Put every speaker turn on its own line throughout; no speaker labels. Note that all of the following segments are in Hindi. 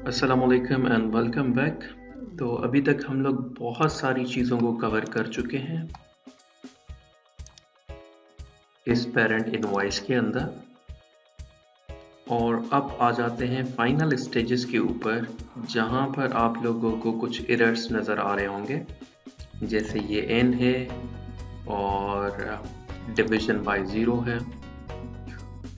अस्सलामुअलैकुम एंड वेलकम बैक। तो अभी तक हम लोग बहुत सारी चीज़ों को कवर कर चुके हैं इस पेरेंट इनवॉइस के अंदर, और अब आ जाते हैं फाइनल स्टेजेस के ऊपर जहां पर आप लोगों को कुछ एरर्स नज़र आ रहे होंगे, जैसे ये एन है और डिवीजन बाय ज़ीरो है।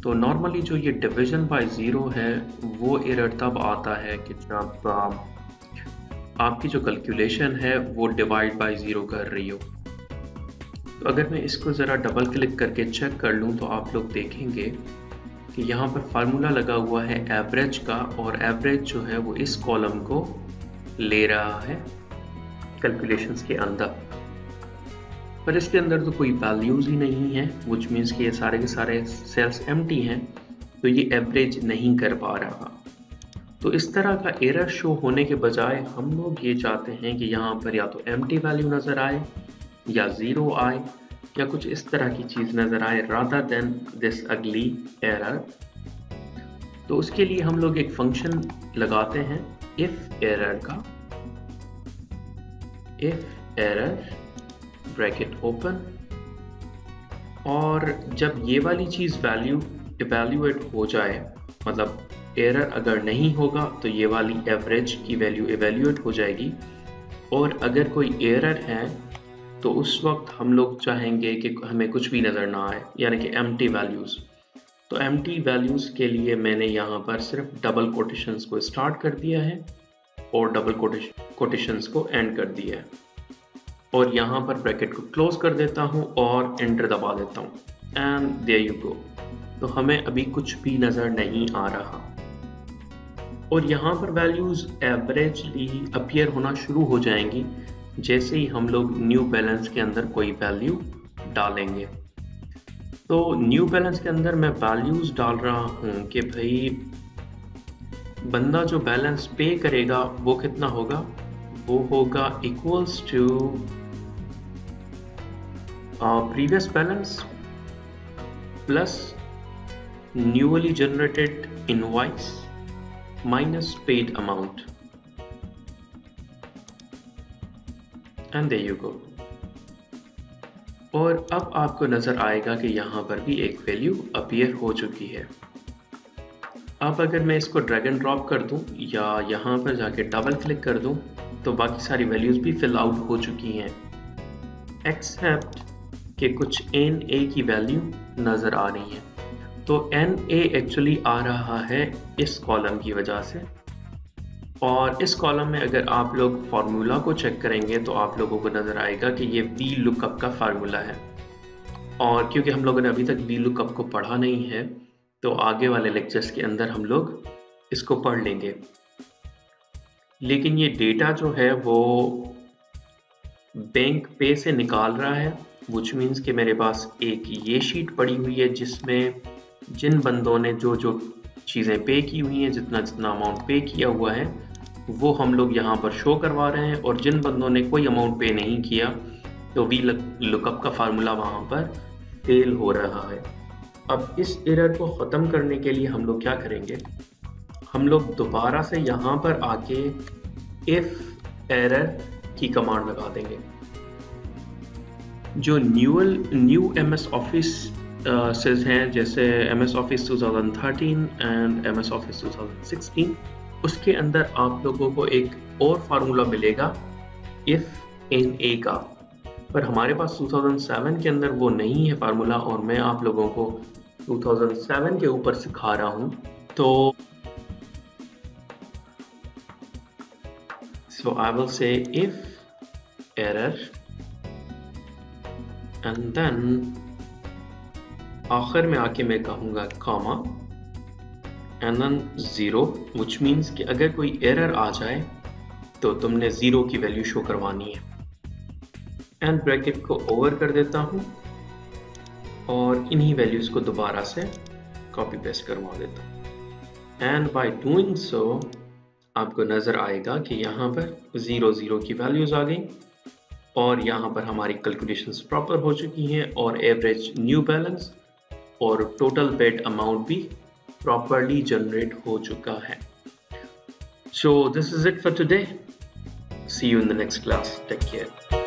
तो नॉर्मली जो ये डिवीजन बाय ज़ीरो है वो एरर तब आता है कि जब आपकी जो कैलकुलेशन है वो डिवाइड बाय ज़ीरो कर रही हो। तो अगर मैं इसको ज़रा डबल क्लिक करके चेक कर लूँ तो आप लोग देखेंगे कि यहाँ पर फार्मूला लगा हुआ है एवरेज का, और एवरेज जो है वो इस कॉलम को ले रहा है कैलकुलेशंस के अंदर, पर इसके अंदर तो कोई वैल्यूज़ ही नहीं है, विच मीन्स कि ये सारे के सारे सेल्स एम्प्टी हैं, तो ये एवरेज नहीं कर पा रहा। तो इस तरह का एरर शो होने के बजाय हम लोग ये चाहते हैं कि यहाँ पर या तो एम्प्टी वैल्यू नज़र आए या ज़ीरो आए या कुछ इस तरह की चीज़ नज़र आए रादर देन दिस अगली एरर। तो उसके लिए हम लोग एक फंक्शन लगाते हैं इफ एरर का, इफ एरर ब्रैकेट ओपन, और जब ये वाली चीज़ वैल्यू इवैल्यूएट हो जाए, मतलब एरर अगर नहीं होगा तो ये वाली एवरेज की वैल्यू इवैल्यूएट हो जाएगी, और अगर कोई एरर है तो उस वक्त हम लोग चाहेंगे कि हमें कुछ भी नज़र ना आए, यानी कि एम्प्टी वैल्यूज़। तो एम्प्टी वैल्यूज़ के लिए मैंने यहाँ पर सिर्फ डबल कोटेशंस को स्टार्ट कर दिया है और डबल कोटेशंस को एंड कर दिया है, और यहाँ पर ब्रैकेट को क्लोज कर देता हूँ और एंटर दबा देता हूँ, एंड देयर यू गो। तो हमें अभी कुछ भी नज़र नहीं आ रहा, और यहाँ पर वैल्यूज़ एवरेजली अपीयर होना शुरू हो जाएंगी जैसे ही हम लोग न्यू बैलेंस के अंदर कोई वैल्यू डालेंगे। तो न्यू बैलेंस के अंदर मैं वैल्यूज़ डाल रहा हूँ कि भाई बंदा जो बैलेंस पे करेगा वो कितना होगा, वो होगा equals to previous balance plus newly generated invoice minus paid amount, and there you go. और अब आपको नज़र आएगा कि यहाँ पर भी एक वैल्यू अपीयर हो चुकी है। अब अगर मैं इसको ड्रैग एंड ड्रॉप कर दूँ या यहाँ पर जाके डबल क्लिक कर दूँ तो बाकी सारी वैल्यूज़ भी फिल आउट हो चुकी हैं, एक्सेप्ट कि कुछ एन ए की वैल्यू नज़र आ रही है। तो एन ए एक्चुअली आ रहा है इस कॉलम की वजह से, और इस कॉलम में अगर आप लोग फार्मूला को चेक करेंगे तो आप लोगों को नज़र आएगा कि ये वी लुकअप का फार्मूला है, और क्योंकि हम लोगों ने अभी तक वी लुकअप को पढ़ा नहीं है तो आगे वाले लेक्चर्स के अंदर हम लोग इसको पढ़ लेंगे। लेकिन ये डेटा जो है वो बैंक पे से निकाल रहा है, विच मीन्स कि मेरे पास एक ये शीट पड़ी हुई है जिसमें जिन बंदों ने जो जो चीज़ें पे की हुई हैं, जितना जितना अमाउंट पे किया हुआ है वो हम लोग यहाँ पर शो करवा रहे हैं, और जिन बंदों ने कोई अमाउंट पे नहीं किया तो वी लुकअप का फार्मूला वहाँ पर फेल हो रहा है। अब इस एरर को ख़त्म करने के लिए हम लोग क्या करेंगे, हम लोग दोबारा से यहाँ पर आके इफ एरर की कमांड लगा देंगे। जो न्यू एमएस ऑफिस हैं, जैसे MS office 2013 and MS office 2016, उसके अंदर आप लोगों को एक और फार्मूला मिलेगा इफ इन ए का, पर हमारे पास 2007 के अंदर वो नहीं है फार्मूला, और मैं आप लोगों को 2007 के ऊपर सिखा रहा हूँ। तो so I will say if error and then आखिर में आके मैं कहूँगा comma and than zero, which means कि अगर कोई एरर आ जाए तो तुमने ज़ीरो की वैल्यू शो करवानी है, एंड ब्रैकेट को ओवर कर देता हूँ और इन्हीं वैल्यूज़ को दोबारा से कॉपी पेस्ट करवा देता हूँ, एंड बाय डूइंग सो आपको नज़र आएगा कि यहाँ पर 0 की वैल्यूज़ आ गई, और यहाँ पर हमारी कैलकुलेशंस प्रॉपर हो चुकी हैं, और एवरेज न्यू बैलेंस और टोटल पेड अमाउंट भी प्रॉपरली जनरेट हो चुका है। So this is it for today. See you in the next class. Take care.